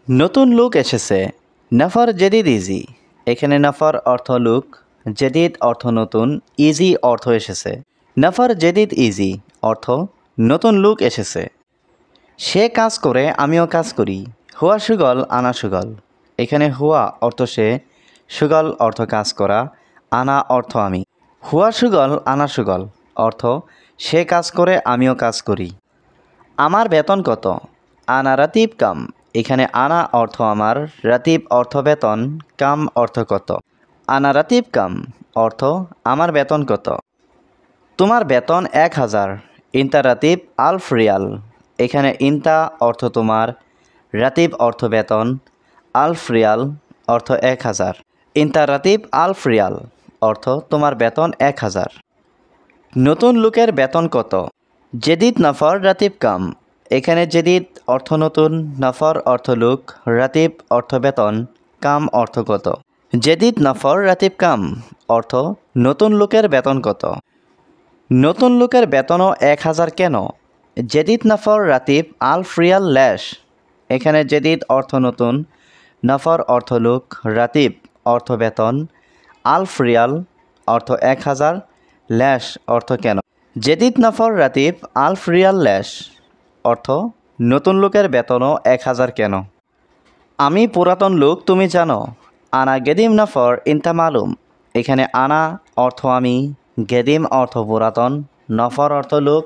নতুন লুক এসেছে। নাফার জেদিদ ইজি। এখানে নাফার অর্থ লুক, জেদিদ অর্থ নতুন, ইজি অর্থ এসেছে। নাফার জেদিদ ইজি অর্থ নতুন লুক এসেছে। সে কাজ করে আমিও কাজ করি। হুয়া সুগল আনা সুগল। এখানে হুয়া অর্থ সে, সুগল অর্থ কাজ করা, আনা অর্থ আমি। হুয়া সুগল আনা সুগল অর্থ সে কাজ করে আমিও কাজ করি। আমার বেতন কত? আনা রাতিব কাম। এখানে আনা অর্থ আমার, রাতিব অর্থ বেতন, কাম অর্থ কত। আনা রাতিব কাম অর্থ আমার বেতন কত। তোমার বেতন 1000। ইন্তা রাতিব আলফ রিয়াল। এখানে ইন্তা অর্থ তোমার, রাতিব অর্থ বেতন, আলফ রিয়াল অর্থ 1000। ইন্তা রাতিব আলফ রিয়াল অর্থ তোমার বেতন 1000। নতুন লোকের বেতন কত? জেদিদ নফর রাতিব কাম। এখানে জেদিদ অর্থ নতুন, নফর অর্থ লোক, রাতিব অর্থ বেতন, কাম অর্থ কত। জেদিদ নফর রাতিব কাম অর্থ নতুন লোকের বেতন কত। নতুন লোকের বেতনও 1000 কেন? জেদিদ নফর রাতিব আলফ রিয়াল ল্যাশ। এখানে জেদিদ অর্থ নতুন, নফর অর্থ লোক, রাতিব অর্থ বেতন, আলফ রিয়াল অর্থ 1000, ল্যাশ অর্থ কেন। জেদিদ নফর রাতিব আলফ রিয়াল ল্যাশ অর্থ নতুন লোকের বেতনও 1000 কেন। আমি পুরাতন লোক তুমি জানো। আনা গেদিম নফর ইনতা মালুম। এখানে আনা অর্থ আমি, গেদিম অর্থ পুরাতন, নফর অর্থ লোক,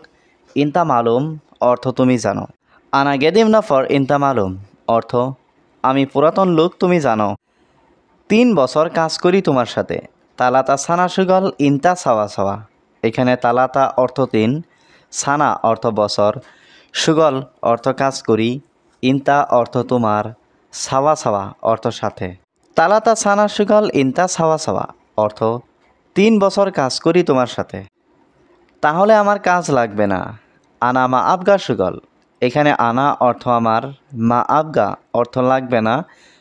ইনতা মালুম অর্থ তুমি জানো। আনা গেদিম নফর ইনতা মালুম অর্থ আমি পুরাতন লোক তুমি জানো। 3 বছর কাজ করি তোমার সাথে। তালাতা সানা সুগল ইনতা সাওয়া সাওয়া। এখানে তালাতা অর্থ 3, সানা অর্থ বছর, সুগল অর্থ কাজ করি, ইনতা অর্থ তোমার, সাওয়া সাওয়া অর্থ সাথে। তালাতা সানা সুগল ইনতা সাওয়া সাওয়া অর্থ 3 বছর কাজ করি তোমার সাথে। তাহলে আমার কাজ লাগবে না। আনা মা আবগা সুগল। এখানে আনা অর্থ আমার, মা আবগা অর্থ লাগবে না,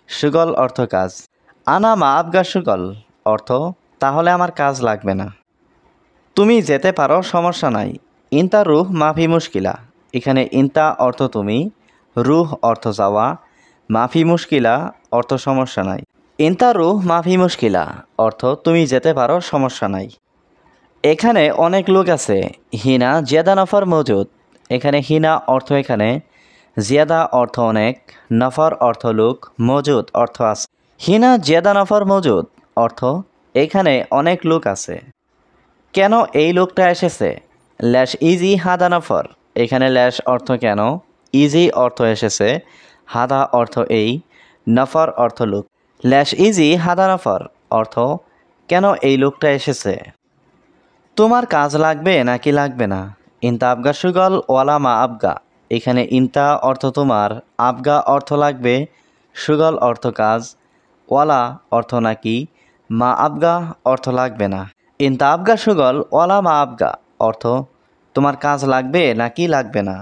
সুগল অর্থ কাজ। আনা মা আবগা সুগল অর্থ তাহলে আমার কাজ লাগবে না। তুমি যেতে পারো সমস্যা নাই। ইনতা রুহ মাফি মুশকিলা। এখানে ইনতা অর্থ তুমি, রুহ অর্থ যাওয়া, মাফি মুশকিলা অর্থ সমস্যা নাই। ইনতা রুহ মাফি মুশকিলা অর্থ তুমি যেতে পারো সমস্যা নাই। এখানে অনেক লোক আছে। হিনা জিয়াদা নফর মজুদ। এখানে হিনা অর্থ এখানে, জিয়াদা অর্থ অনেক, নফর অর্থ লোক, মজুদ অর্থ আছে। হিনা জিয়াদা নফর মজুদ অর্থ এখানে অনেক লোক আছে। কেন এই লোকটা এসেছে? ল্যাশ ইজি হাদা নফর। এখানে ল্যাশ অর্থ কেন, ইজি অর্থ এসেছে, হাদা অর্থ এই, নফর অর্থ লোক। ল্যাশ ইজি হাদা নফর অর্থ কেন এই লোকটা এসেছে। তোমার কাজ লাগবে নাকি লাগবে না? ইনতা আবগা সুগল ওয়ালা মা আবগা। এখানে ইনতা অর্থ তোমার, আবগা অর্থ লাগবে, সুগল অর্থ কাজ, ওয়ালা অর্থ নাকি, মা আবগা অর্থ লাগবে না। ইনতা আবগা সুগল ওয়ালা মা আবগা অর্থ তোমার কাজ লাগবে নাকি লাগবে না।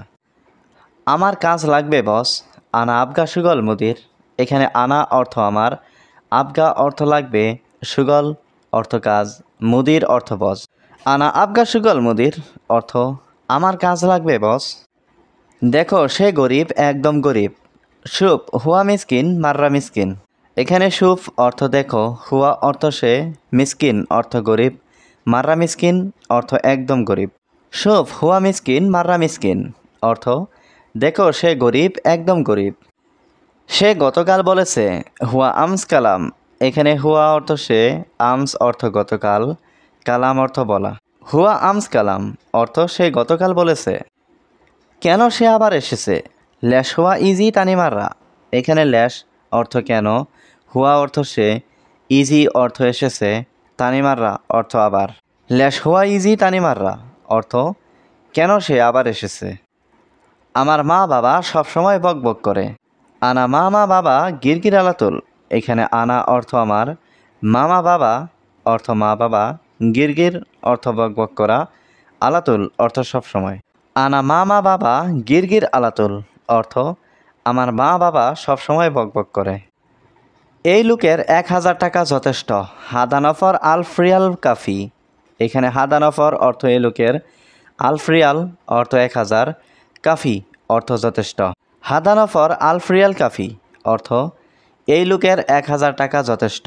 আমার কাজ লাগবে বস। আনা আবগা সুগল মুদির। এখানে আনা অর্থ আমার, আবগা অর্থ লাগবে, সুগল অর্থ কাজ, মুদির অর্থ বস। আনা আবগা সুগল মুদির অর্থ আমার কাজ লাগবে বস। দেখো সে গরিব, একদম গরিব। সুপ হুয়া মিসকিন মাররা মিসকিন। এখানে সুপ অর্থ দেখো, হুয়া অর্থ সে, মিসকিন অর্থ গরিব, মাররা মিসকিন অর্থ একদম গরিব। সুপ হুয়া মিসকিন মাররা মিসকিন অর্থ দেখো সে গরিব, একদম গরিব। সে গতকাল বলেছে। হুয়া আমস কালাম। এখানে হুয়া অর্থ সে, আমস অর্থ গতকাল, কালাম অর্থ বলা। হুয়া আমস কালাম অর্থ সে গতকাল বলেছে। কেন সে আবার এসেছে? ল্যাশ হুয়া ইজি তানিমাররা। এখানে ল্যাশ অর্থ কেন, হুয়া অর্থ সে, ইজি অর্থ এসেছে, তানিমাররা অর্থ আবার। ল্যাশ হুয়া ইজি তানিমাররা অর্থ কেন সে আবার এসেছে। আমার মা বাবা সবসময় বকবক করে। আনা মা বাবা গিরগির আলাতুল। এখানে আনা অর্থ আমার, মামা বাবা অর্থ মা বাবা, গিরগির অর্থ বকবক করা, আলাতুল অর্থ সবসময়। আনা মা বাবা গিরগির আলাতুল অর্থ আমার মা বাবা সবসময় বকবক করে। এই লোকের 1000 টাকা যথেষ্ট। হাদানফর আলফ রিয়াল কাফি। এখানে হাদানফর অর্থ এই লোকের, আলফ রিয়াল অর্থ 1000, কাফি অর্থ যথেষ্ট। হাদানফর আলফ রিয়াল কাফি অর্থ এই লোকের 1000 টাকা যথেষ্ট।